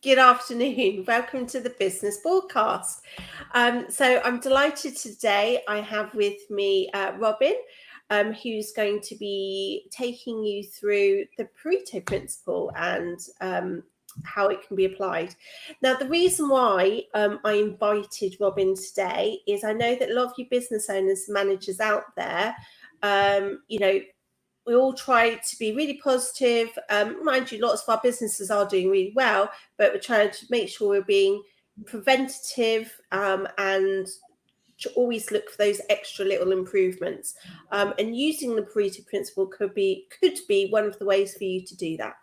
Good afternoon. Welcome to the Business BoardCast. So I'm delighted today. I have with me Robin, who's going to be taking you through the Pareto Principle and how it can be applied. Now, the reason why I invited Robin today is I know that a lot of you business owners, managers out there, we all try to be really positive. Mind you, lots of our businesses are doing really well, but we're trying to make sure we're being preventative and to always look for those extra little improvements. And using the Pareto Principle could be one of the ways for you to do that.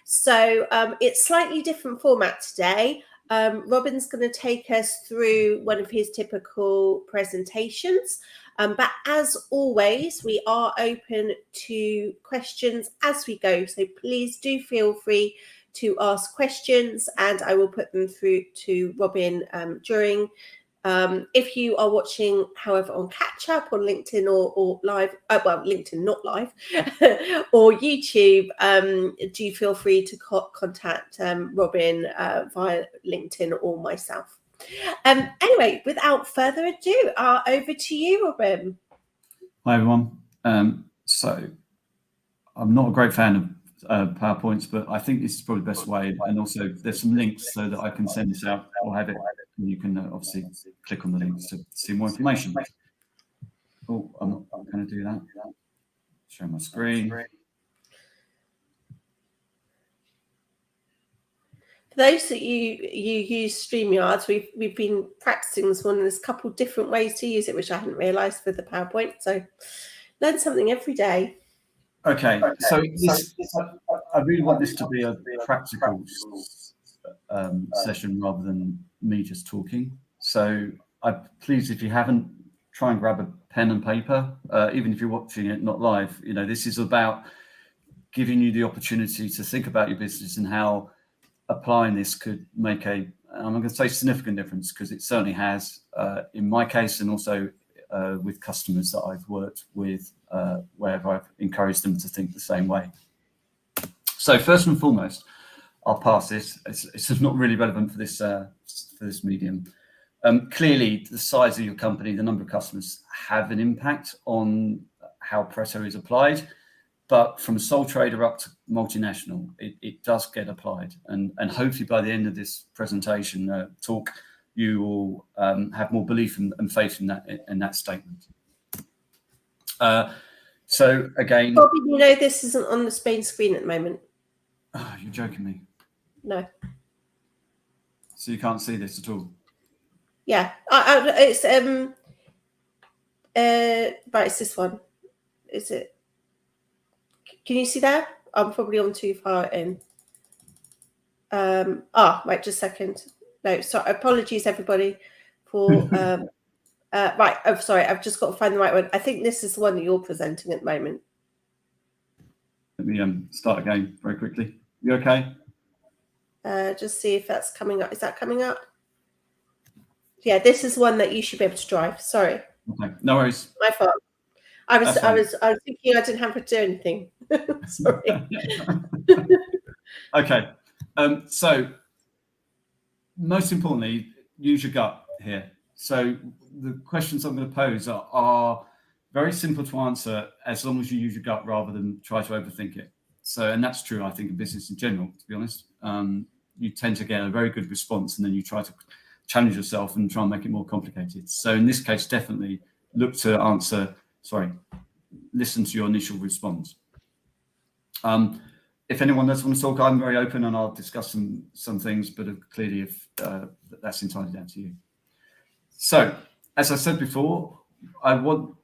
So it's slightly different format today. Robin's going to take us through one of his typical presentations. But as always, we are open to questions as we go. So please do feel free to ask questions and I will put them through to Robin during. If you are watching, however, on catch up on LinkedIn or live, LinkedIn not live, or YouTube, do feel free to contact Robin via LinkedIn or myself. Anyway, without further ado, over to you, Robin. Hi, everyone. So I'm not a great fan of PowerPoints, but I think this is probably the best way. And also there's some links so that I can send this out or have it. And you can obviously click on the links to see more information. Oh, I'm not going to do that. Share my screen. For those that you use StreamYard, we've been practicing this one. There's a couple of different ways to use it, which I hadn't realised with the PowerPoint. So learn something every day. Okay, so I really want this to be a practical session rather than me just talking. So please, if you haven't, try and grab a pen and paper, even if you're watching it not live. This is about giving you the opportunity to think about your business and how applying this could make I'm going to say significant difference, because it certainly has in my case, and also with customers that I've worked with, where I've encouraged them to think the same way. So first and foremost, I'll pass this. It's not really relevant for this medium. Clearly, the size of your company, the number of customers have an impact on how Pareto is applied. But from sole trader up to multinational, it does get applied. And hopefully by the end of this presentation talk, you will have more belief and faith in that statement. So again, Bobby, this isn't on the main screen at the moment. Oh, you're joking me. No. So you can't see this at all? Yeah. It's right, it's this one. Is it? Can you see that? I'm probably on too far in. Right, just a second. No, sorry. Apologies, everybody, for right. Oh, sorry. I've just got to find the right one. I think this is the one that you're presenting at the moment. Let me start again very quickly. You okay? Just see if that's coming up. Is that coming up? Yeah, this is one that you should be able to drive. Sorry. Okay, no worries. My fault. I was thinking I didn't have to do anything. Sorry. Okay. So most importantly, use your gut here. So the questions I'm going to pose are very simple to answer as long as you use your gut rather than try to overthink it. So, and that's true, I think, in business in general, to be honest. You tend to get a very good response and then you try to challenge yourself and try and make it more complicated. So in this case, definitely look to listen to your initial response. If anyone does want to talk, I'm very open and I'll discuss some things, but clearly if that's entirely down to you. So, as I said before, I want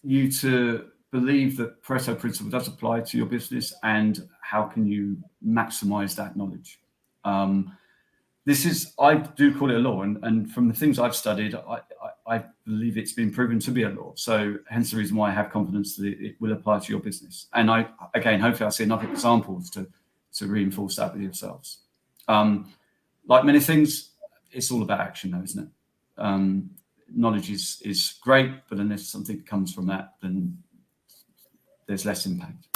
you to believe that Pareto Principle does apply to your business and how can you maximize that knowledge. I do call it a law, and from the things I've studied, I believe it's been proven to be a law. So hence the reason why I have confidence that it will apply to your business. And hopefully I'll see enough examples to reinforce that with yourselves. Like many things, it's all about action though, isn't it? Knowledge is great, but unless something comes from that, then there's less impact.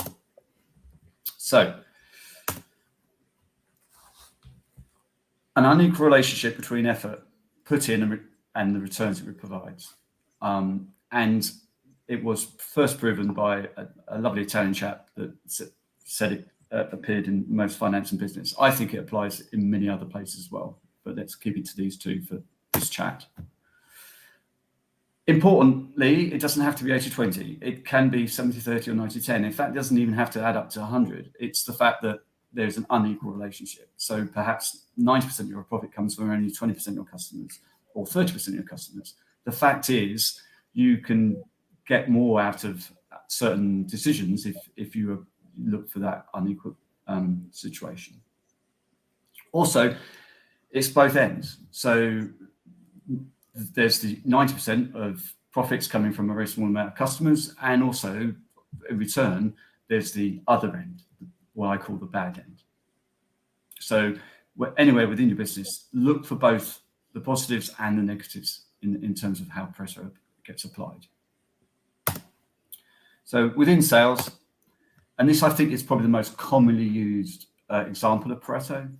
So an unequal relationship between effort put in and the returns it provides. And it was first proven by a lovely Italian chap that said it appeared in most finance and business. I think it applies in many other places as well, but let's keep it to these two for this chat. Importantly, it doesn't have to be 80-20. It can be 70-30 or 90-10. In fact, it doesn't even have to add up to 100. It's the fact that there's an unequal relationship. So perhaps 90% of your profit comes from only 20% of your customers or 30% of your customers. The fact is you can get more out of certain decisions if you look for that unequal situation. Also, it's both ends. So there's the 90% of profits coming from a very small amount of customers, and also in return, there's the other end, what I call the bad end. So anywhere within your business, look for both the positives and the negatives in terms of how pressure gets applied. So within sales, and this I think is probably the most commonly used example of Pareto,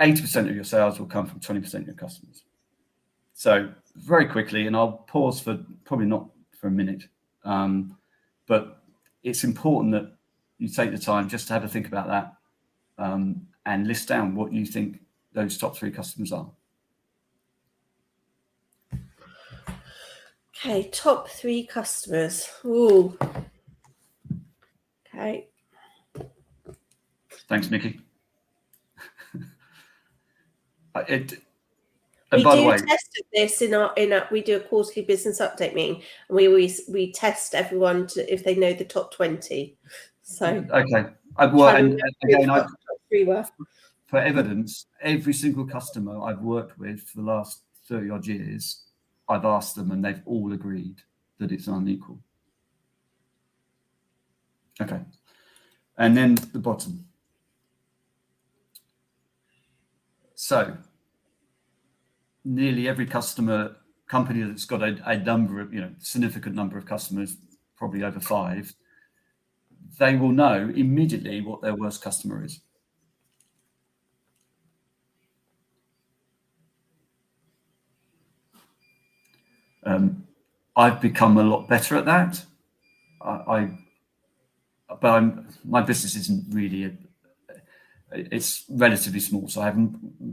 80% of your sales will come from 20% of your customers. So very quickly, and I'll pause for probably not for a minute, but it's important that you take the time just to have a think about that and list down what you think those top 3 customers are. Okay, top 3 customers. Ooh. Okay. Thanks, Nikki. We by the do way, test this in our we do a quarterly business update meeting, and we test everyone if they know the top 20. So okay. Again, for evidence, every single customer I've worked with for the last 30 odd years, I've asked them and they've all agreed that it's unequal. Okay. And then the bottom. So nearly every company that's got a number of, significant number of customers, probably over 5, they will know immediately what their worst customer is. I've become a lot better at that. My business isn't really it's relatively small, so I have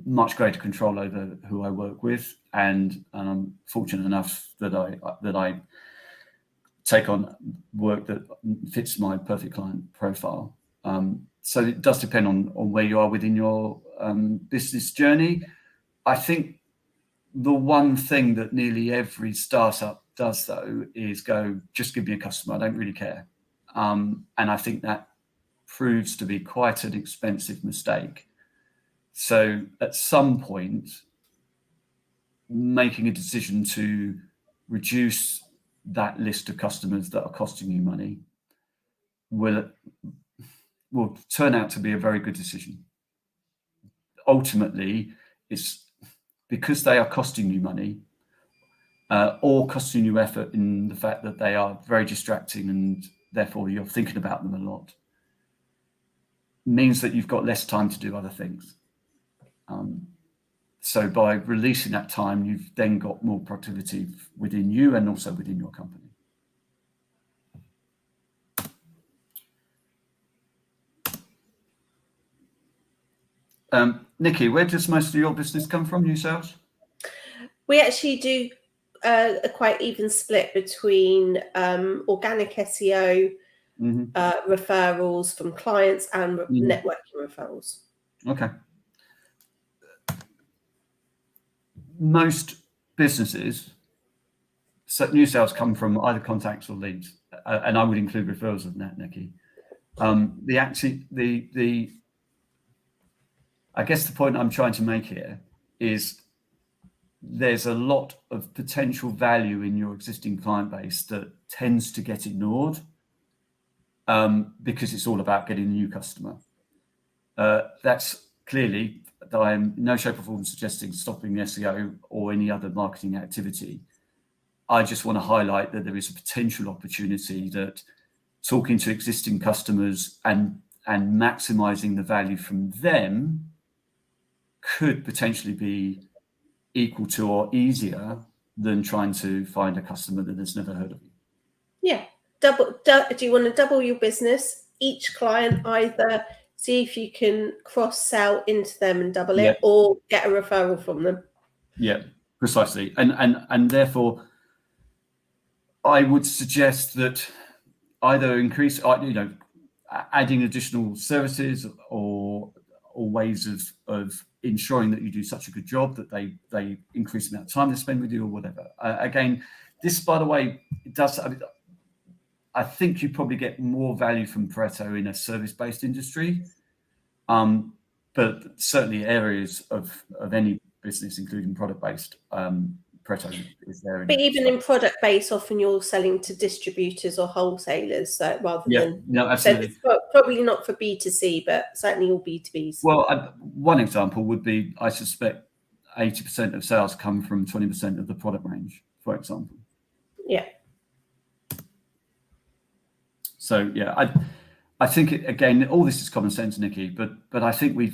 much greater control over who I work with, and I'm fortunate enough that I take on work that fits my perfect client profile. So it does depend on where you are within your business journey. I think the one thing that nearly every startup does, though, is go, just give me a customer, I don't really care. And I think that proves to be quite an expensive mistake. So at some point, making a decision to reduce that list of customers that are costing you money will turn out to be a very good decision. Ultimately, it's because they are costing you money or costing you effort in the fact that they are very distracting and therefore you're thinking about them a lot, means that you've got less time to do other things. So by releasing that time, you've then got more productivity within you and also within your company. Nikki, where does most of your business come from, new sales? We actually do a quite even split between organic SEO, referrals from clients, and networking referrals. Okay. Most businesses, so new sales come from either contacts or leads, and I would include referrals in that, Nikki. I guess the point I'm trying to make here is there's a lot of potential value in your existing client base that tends to get ignored because it's all about getting a new customer. That's clearly, I am in no shape or form suggesting stopping the SEO or any other marketing activity. I just want to highlight that there is a potential opportunity that talking to existing customers and maximizing the value from them could potentially be equal to or easier than trying to find a customer that has never heard of you. Yeah. Do you want to double your business? Each client, either see if you can cross-sell into them and double it, or get a referral from them. Yeah, precisely. And therefore, I would suggest that either increase, adding additional services or ways of ensuring that you do such a good job that they increase the amount of time they spend with you or whatever. Again, this, by the way, it does. I think you probably get more value from Pareto in a service-based industry, but certainly areas of any business, including product-based, Pareto is there. But even in product-based, often you're selling to distributors or wholesalers, so rather than. No, absolutely. So it's probably not for B2C, but certainly all B2Bs. Well, one example would be, I suspect 80% of sales come from 20% of the product range, for example. Yeah. So yeah, I think again, all this is common sense, Nikki, but I think we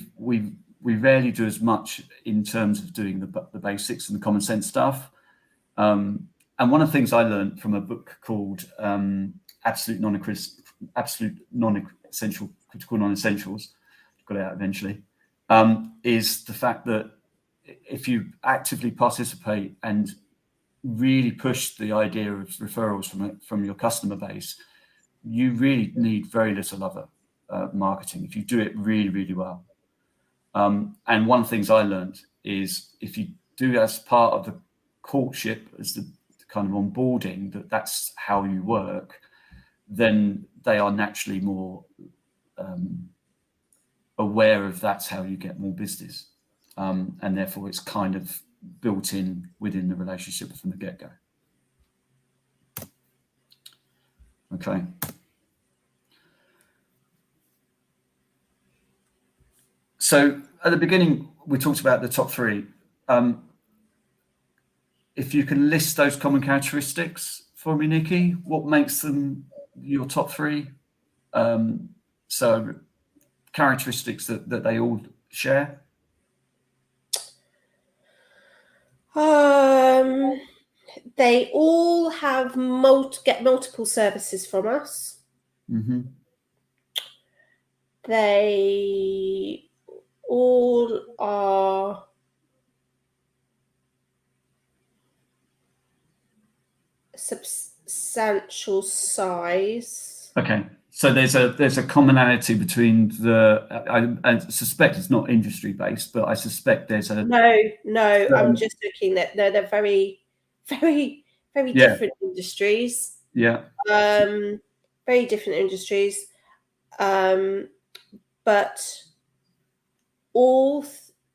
rarely do as much in terms of doing the basics and the common sense stuff. And one of the things I learned from a book called Absolute Non-Essential Critical Non-Essentials, got it out eventually, is the fact that if you actively participate and really push the idea of referrals from your customer base, you really need very little other marketing if you do it really, really well. And one of the things I learned is if you do as part of the courtship, as the kind of onboarding, that's how you work, then they are naturally more aware of that's how you get more business. And therefore it's kind of built in within the relationship from the get-go. Okay. So at the beginning, we talked about the top three. If you can list those common characteristics for me, Nikki, what makes them your top three? So characteristics that they all share. They all have get multiple services from us. Mm-hmm. They all are substantial size. Okay, so there's a commonality between I suspect it's not industry based, but I suspect there's a no. I'm just looking at they're very, very, very different industries. Yeah. Very different industries. But all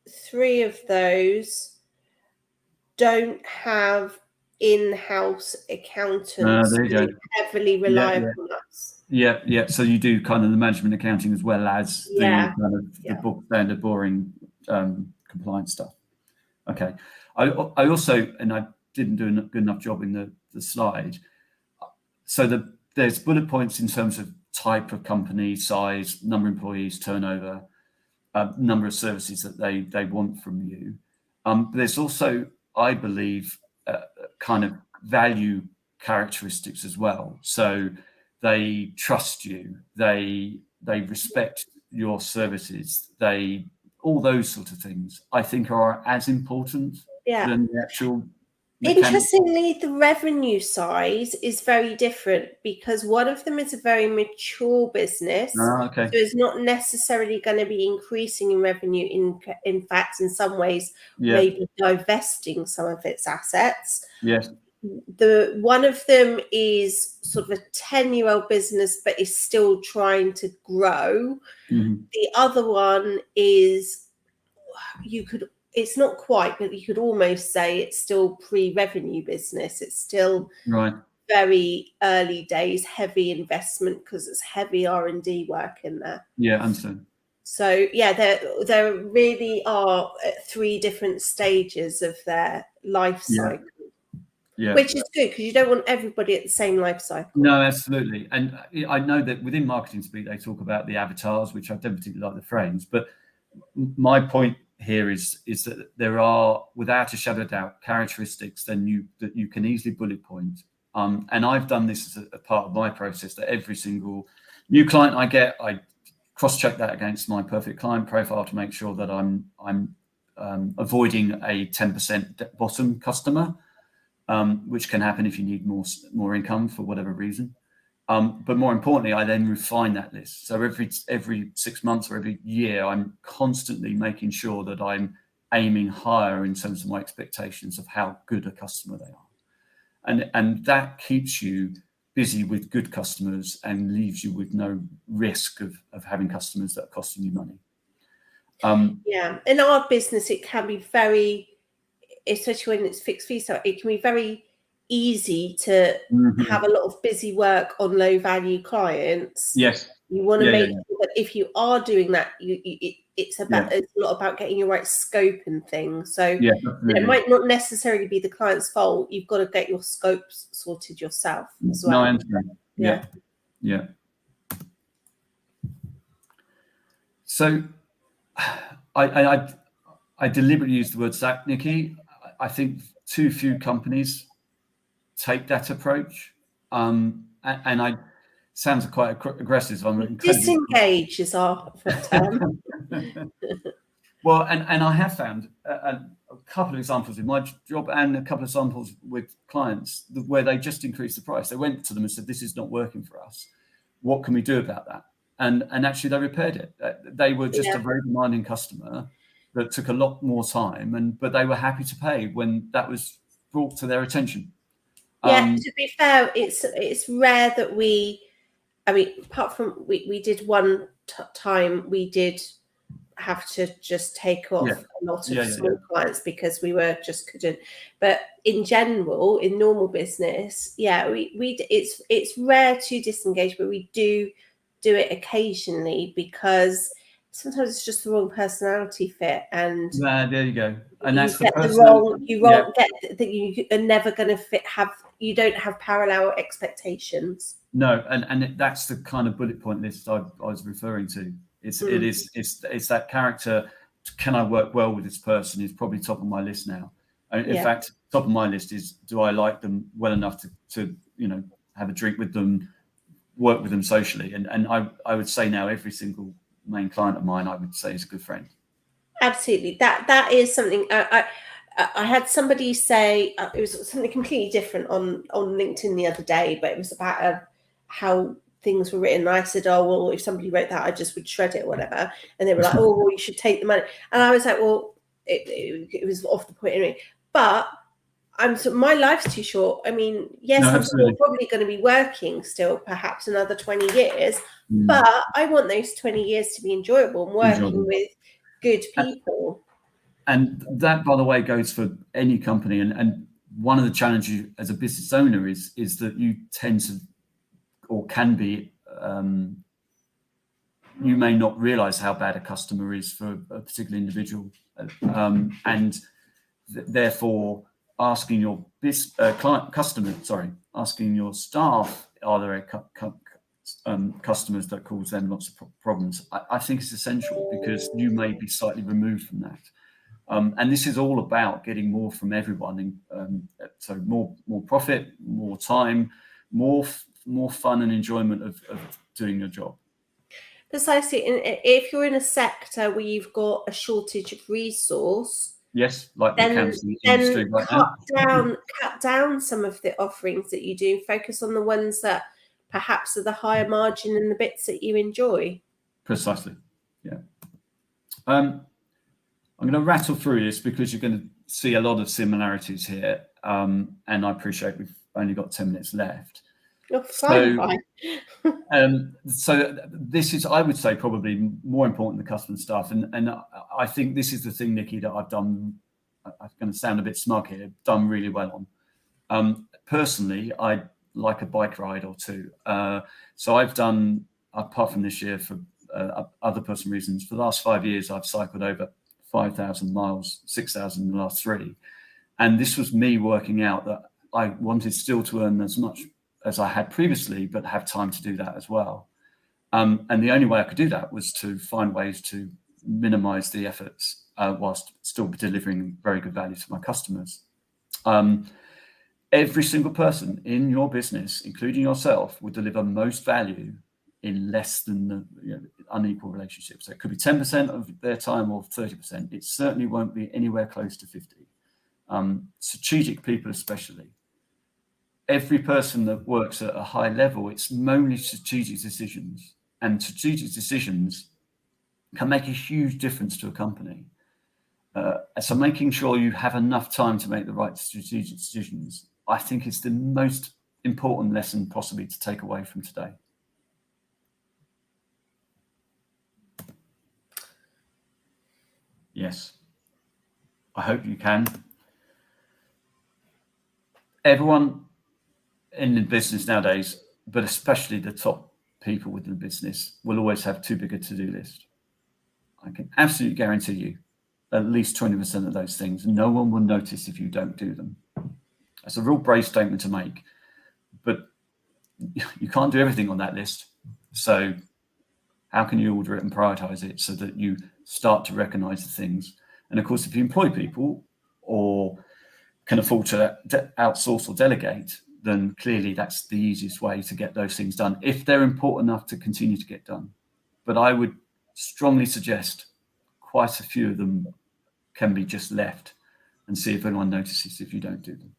three of those don't have in-house accountants who heavily rely upon us. Yeah. So you do kind of the management accounting as well as the kind of the book standard boring compliance stuff. Okay. I also, and I didn't do a good enough job in the slide. So there's bullet points in terms of type of company, size, number of employees, turnover, number of services that they want from you. There's also, I believe, kind of value characteristics as well. So they trust you, they respect your services, all those sort of things I think are as important than the actual Interestingly, the revenue size is very different because one of them is a very mature business. So it's not necessarily going to be increasing in revenue. In fact, in some ways, maybe divesting some of its assets. Yes. One of them is sort of a 10-year-old business, but is still trying to grow. Mm-hmm. The other one is it's not quite, but you could almost say it's still pre-revenue business. It's still very early days, heavy investment because it's heavy R&D work in there. Yeah, understand. So there really are three different stages of their life cycle. Yeah. Which is good because you don't want everybody at the same life cycle. No, absolutely. And I know that within marketing speak, they talk about the avatars, which I don't particularly like the phrase, but my point here is that there are, without a shadow of doubt, characteristics that you can easily bullet point. And I've done this as a part of my process, that every single new client I get, I cross-check that against my perfect client profile to make sure that I'm avoiding a 10% bottom customer, which can happen if you need more income for whatever reason. But more importantly, I then refine that list. So every 6 months or every year, I'm constantly making sure that I'm aiming higher in terms of my expectations of how good a customer they are. And that keeps you busy with good customers and leaves you with no risk of having customers that are costing you money. Yeah, in our business, it can be very, especially when it's fixed fee, so it can be very easy to have a lot of busy work on low value clients. Yes. You want to make sure that if you are doing that, it's a lot about getting your right scope and things. So it might not necessarily be the client's fault. You've got to get your scopes sorted yourself as well. No, I understand. Yeah. So I deliberately use the word sack, Nikki. I think too few companies take that approach, and I sounds quite aggressive. Disengage is our term. Well, and I have found a couple of examples in my job and a couple of examples with clients where they just increased the price. They went to them and said, "This is not working for us. What can we do about that?" And actually they repaired it. They were just a very demanding customer that took a lot more time, but they were happy to pay when that was brought to their attention. To be fair, it's rare that apart from we did one time, we did have to just take off a lot of small clients because we couldn't. But in general, in normal business, it's rare to disengage, but we do it occasionally because sometimes it's just the wrong personality fit, and there you go. And that's you are never going to you don't have parallel expectations. No, and that's the kind of bullet point list I was referring to. It's that character. Can I work well with this person? Is probably top of my list now. In fact, top of my list is, do I like them well enough to have a drink with them, work with them socially? And I would say now every single main client of mine, I would say, is a good friend. Absolutely, that is something. I had somebody say it was something completely different on LinkedIn the other day, but it was about how things were written. And I said, "Oh well, if somebody wrote that, I just would shred it or whatever." And they were like, "Oh well, you should take the money." And I was like, "Well, it was off the point anyway." But my life's too short. I mean, yes, I'm still probably going to be working still, perhaps another 20 years, but I want those 20 years to be enjoyable and working with good people. And that, by the way, goes for any company. And one of the challenges as a business owner is that you tend to, or can be, you may not realize how bad a customer is for a particular individual, and therefore asking your asking your staff, are there customers that cause them lots of problems? I think it's essential, because you may be slightly removed from that. And this is all about getting more from everyone, so more profit, more time, more fun and enjoyment of doing your job. Precisely. And if you're in a sector where you've got a shortage of resource, yes, like the cancer industry right now, cut down some of the offerings that you do. Focus on the ones that perhaps are the higher margin and the bits that you enjoy. Precisely. Yeah. I'm going to rattle through this because you're going to see a lot of similarities here, and I appreciate we've only got 10 minutes left. Oh, fine. So this is, I would say, probably more important than customer stuff, and I think this is the thing, Nikki, that I've done. I'm going to sound a bit smug here. Done really well on. Personally, I like a bike ride or two. So I've done, apart from this year for other personal reasons, for the last 5 years, I've cycled over 5,000 miles, 6,000 in the last 3. And this was me working out that I wanted still to earn as much as I had previously, but have time to do that as well. And the only way I could do that was to find ways to minimize the efforts. whilst still delivering very good value to my customers. Every single person in your business, including yourself, will deliver most value in less than the unequal relationship. So it could be 10% of their time or 30%. It certainly won't be anywhere close to 50. Strategic people especially. Every person that works at a high level, it's mainly strategic decisions. And strategic decisions can make a huge difference to a company. So making sure you have enough time to make the right strategic decisions, I think, is the most important lesson possibly to take away from today. Yes, I hope you can. Everyone in the business nowadays, but especially the top people within the business, will always have too big a to-do list. I can absolutely guarantee you at least 20% of those things no one will notice if you don't do them. That's a real brave statement to make, but you can't do everything on that list. So how can you order it and prioritize it so that you start to recognize the things? And of course, if you employ people or can afford to outsource or delegate, then clearly that's the easiest way to get those things done, if they're important enough to continue to get done. But I would strongly suggest quite a few of them can be just left and see if anyone notices if you don't do them.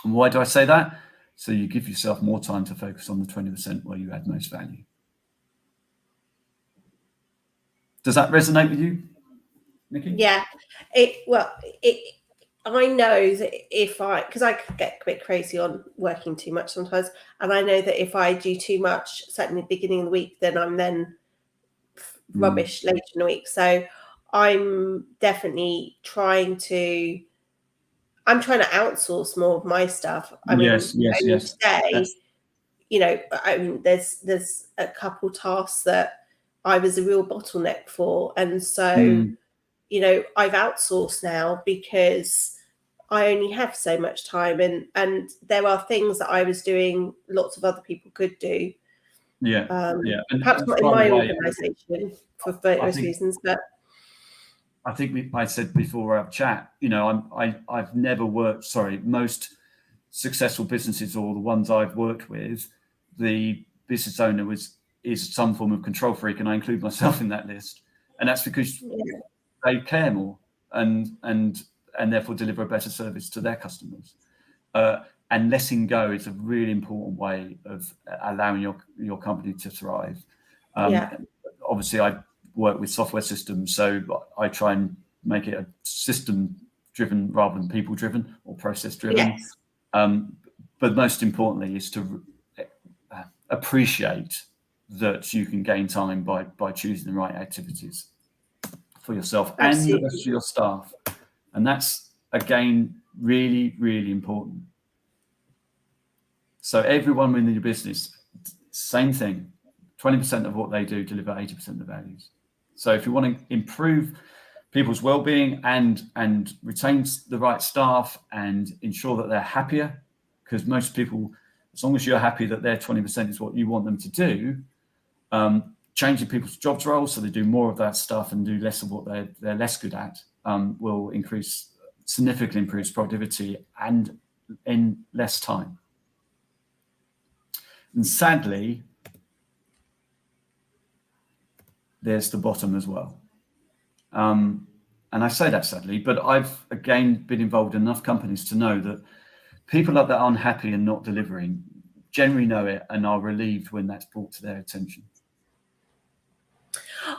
And why do I say that? So you give yourself more time to focus on the 20% where you add most value. Does that resonate with you, Nikki? Yeah. I know that because I could get a bit crazy on working too much sometimes, and I know that if I do too much, certainly at the beginning of the week, then I'm then rubbish later in the week. So I'm definitely trying to outsource more of my stuff. I mean, today, I mean, there's a couple tasks that I was a real bottleneck for, and so I've outsourced now because I only have so much time, and there are things that I was doing lots of other people could do. And perhaps not in my organisation for various reasons, but I think I said before our chat, I've never worked. Most successful businesses, or the ones I've worked with, the business owner is some form of control freak, and I include myself in that list. And that's because they care more and therefore deliver a better service to their customers. And letting go is a really important way of allowing your company to thrive. Obviously, I work with software systems, so I try and make it a system-driven rather than people-driven or process-driven. Yes. But most importantly is to appreciate that you can gain time by choosing the right activities for yourself and the rest of your staff. And that's, again, really, really important. So everyone within your business, same thing, 20% of what they do deliver 80% of the values. So if you want to improve people's well-being and retain the right staff and ensure that they're happier, because most people, as long as you're happy that their 20% is what you want them to do, changing people's jobs roles so they do more of that stuff and do less of what they're less good at will significantly improve productivity and in less time. And sadly, there's the bottom as well. And I say that sadly, but I've, again, been involved in enough companies to know that people that are unhappy and not delivering generally know it and are relieved when that's brought to their attention.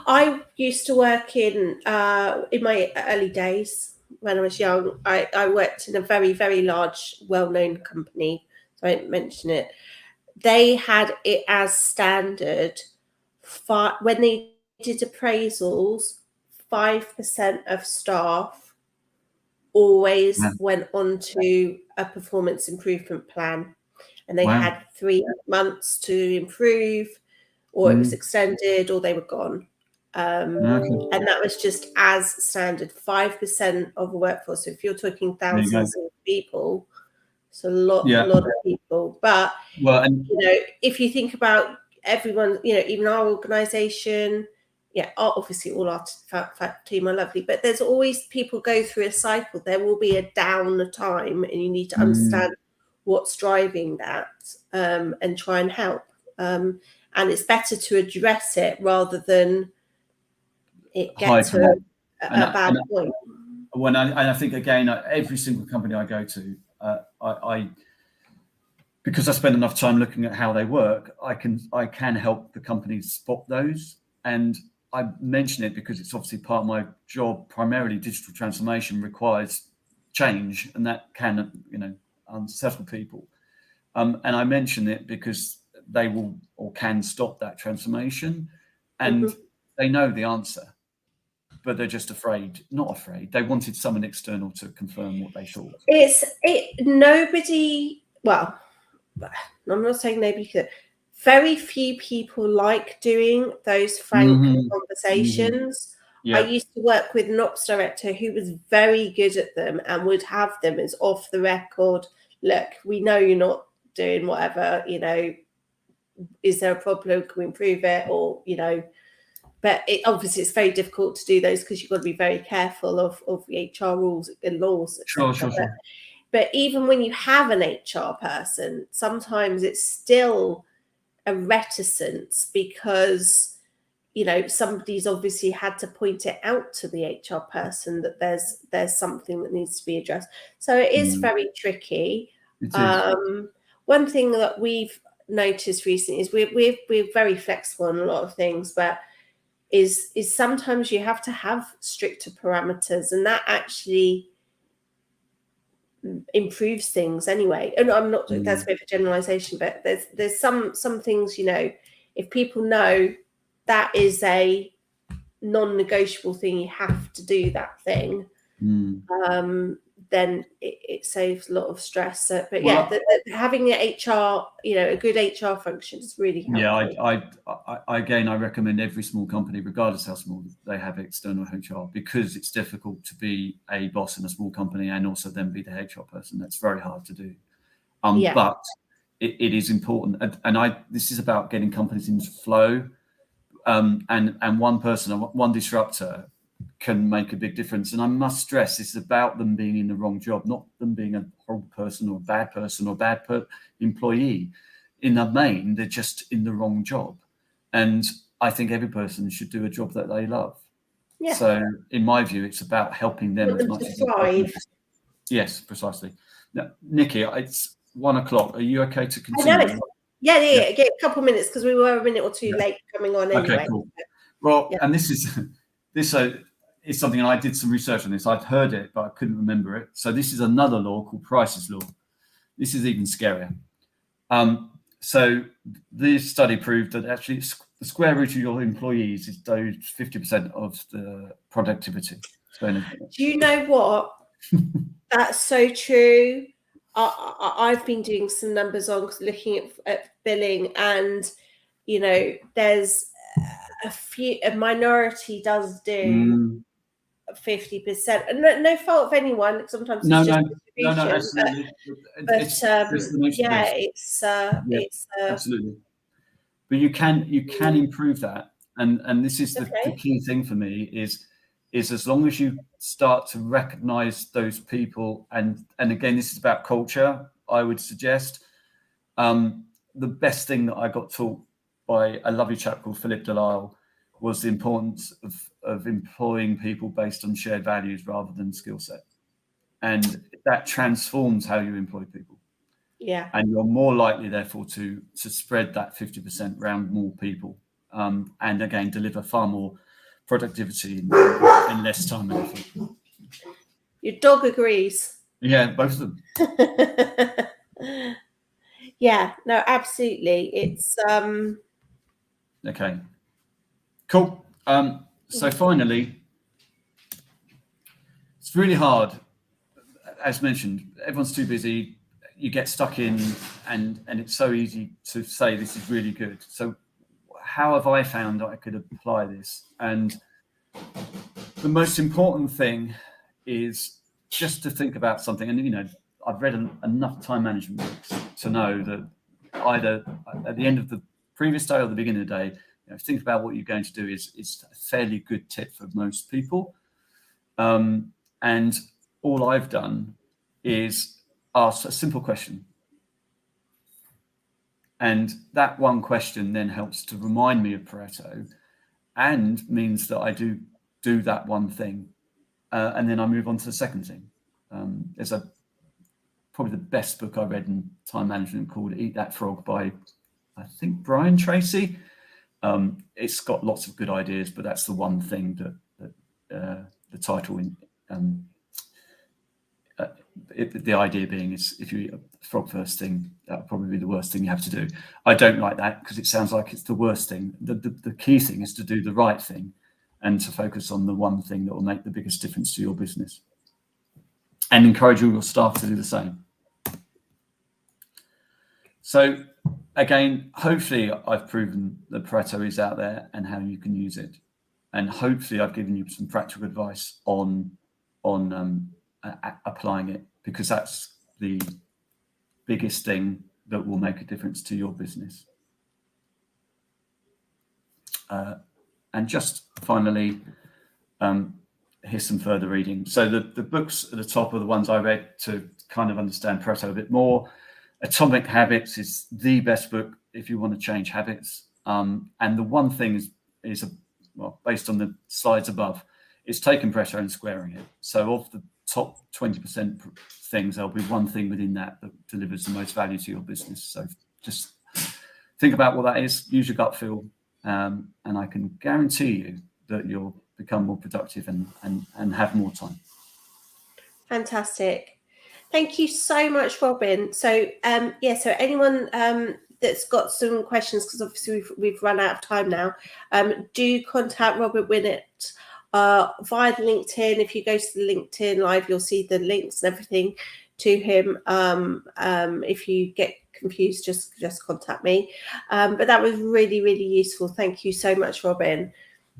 I used to work in my early days when I was young. I worked in a very, very large, well-known company, so I won't mention it. They had it as standard when they did appraisals, 5% of staff always went on to a performance improvement plan, and they had 3 months to improve, or it was extended, or they were gone. And that was just as standard, 5% of the workforce. So if you're talking thousands of people, it's a lot of people. But if you think about everyone, even our organisation, obviously all our team are lovely, but there's always people go through a cycle. There will be a down time, and you need to understand what's driving that, and try and help. And it's better to address it rather than it get to a bad point. I think, again, every single company I go to, I because I spend enough time looking at how they work, I can help the companies spot those. And I mention it because it's obviously part of my job. Primarily, digital transformation requires change, and that can, unsettle people. And I mention it because they will or can stop that transformation, and they know the answer, but they're just not afraid. They wanted someone external to confirm what they thought. Well, I'm not saying nobody could. Very few people like doing those frank conversations. I used to work with an ops director who was very good at them and would have them as off the record. Look, we know you're not doing whatever, is there a problem? Can we improve it? Or, but obviously it's very difficult to do those because you've got to be very careful of the HR rules and laws. Sure. But even when you have an HR person, sometimes it's still a reticence because, somebody's obviously had to point it out to the HR person that there's something that needs to be addressed. So it is very tricky. One thing that we've noticed recently is we're very flexible on a lot of things, but is sometimes you have to have stricter parameters, and that actually improves things anyway. And I'm not that's a bit of a generalization, but there's some things, if people know that is a non-negotiable thing, you have to do that thing, then it saves a lot of stress. Having the HR, a good HR function is really helpful. I recommend every small company, regardless how small, they have external HR, because it's difficult to be a boss in a small company and also then be the HR person. That's very hard to do. But it is important. And this is about getting companies into flow. And one person, one disruptor can make a big difference. And I must stress, it's about them being in the wrong job, not them being a horrible person or a bad person or bad employee. In the main, they're just in the wrong job. And I think every person should do a job that they love. Yeah. So in my view, it's about helping them as much as thrive. Yes, precisely. Now, Nikki, it's 1:00. Are you okay to continue? I know. Yeah, a couple of minutes because we were a minute or two late coming on anyway. Okay, cool. Well, and this is something, and I did some research on this. I'd heard it, but I couldn't remember it. So this is another law called Price's Law. This is even scarier. So this study proved that actually the square root of your employees is those 50% of the productivity. Do you know what? That's so true. I've been doing some numbers on looking at billing, and there's a minority does do 50%, and no fault of anyone. Sometimes it's just distribution. No, absolutely. It's absolutely. But you can improve that, and this is the key thing for me is as long as you start to recognize those people, and again, this is about culture, I would suggest. The best thing that I got taught by a lovely chap called Philip Delisle was the importance of employing people based on shared values rather than skill set. And that transforms how you employ people. Yeah. And you're more likely, therefore, to spread that 50% around more people. And again, deliver far more productivity in less time and effort. Your dog agrees. Yeah, both of them. Yeah, no, absolutely. It's okay. Cool. So finally, it's really hard. As mentioned, everyone's too busy. You get stuck in, and it's so easy to say this is really good. So how have I found that I could apply this? And the most important thing is just to think about something. And, I've read enough time management books to know that either at the end of the previous day or the beginning of the day, think about what you're going to do is a fairly good tip for most people. And all I've done is ask a simple question. And that one question then helps to remind me of Pareto and means that I do that one thing. And then I move on to the second thing. There's probably the best book I read in time management called Eat That Frog by, I think, Brian Tracy. It's got lots of good ideas, but that's the one thing that the title the idea being is if you eat a frog first thing, that'll probably be the worst thing you have to do. I don't like that because it sounds like it's the worst thing. The key thing is to do the right thing and to focus on the one thing that will make the biggest difference to your business, and encourage all your staff to do the same. So again, hopefully I've proven that Pareto is out there and how you can use it. And hopefully I've given you some practical advice on applying it, because that's the biggest thing that will make a difference to your business. And just finally, here's some further reading. So the books at the top are the ones I read to kind of understand Pareto a bit more. Atomic Habits is the best book if you want to change habits. And the one thing is based on the slides above, it's taking Pareto and squaring it. So of the top 20% things, there'll be one thing within that delivers the most value to your business. So just think about what that is, use your gut feel, and I can guarantee you that you'll become more productive and have more time. Fantastic. Thank you so much, Robin. So so anyone that's got some questions, because obviously we've run out of time now, do contact Robin Winnett via the LinkedIn. If you go to the LinkedIn Live, you'll see the links and everything to him. If you get confused, just contact me. But that was really, really useful. Thank you so much, Robin.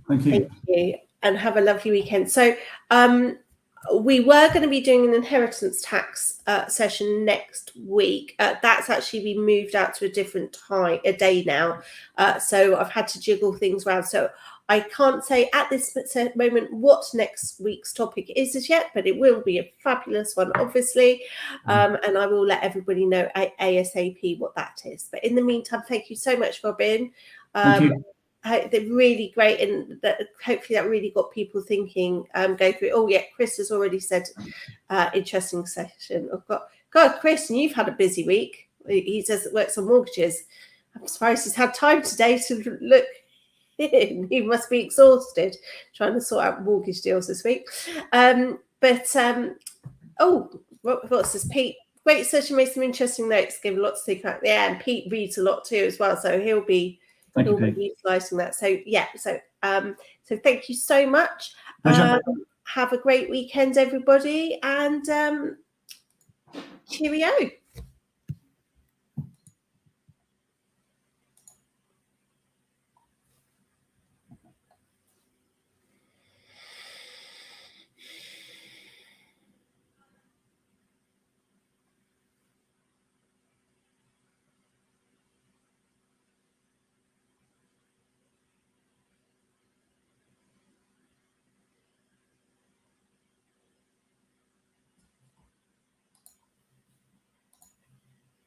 Thank you. Thank you, and have a lovely weekend. So we were going to be doing an inheritance tax session next week. That's actually been moved out to a different day now. So I've had to jiggle things around. So I can't say at this moment what next week's topic is as yet, but it will be a fabulous one, obviously. And I will let everybody know ASAP what that is. But in the meantime, thank you so much, Robin. Thank you. They're really great, and hopefully that really got people thinking. Go through. Oh yeah, Chris has already said interesting session. Oh God, Chris, and you've had a busy week. He says that works on mortgages. I'm surprised he's had time today to look in. He must be exhausted trying to sort out mortgage deals this week. What's this? Pete, great session, made some interesting notes, gave a lot to think about. Yeah, and Pete reads a lot too as well, so he'll be utilising that. So yeah, so thank you so much. Have a great weekend, everybody, and cheerio.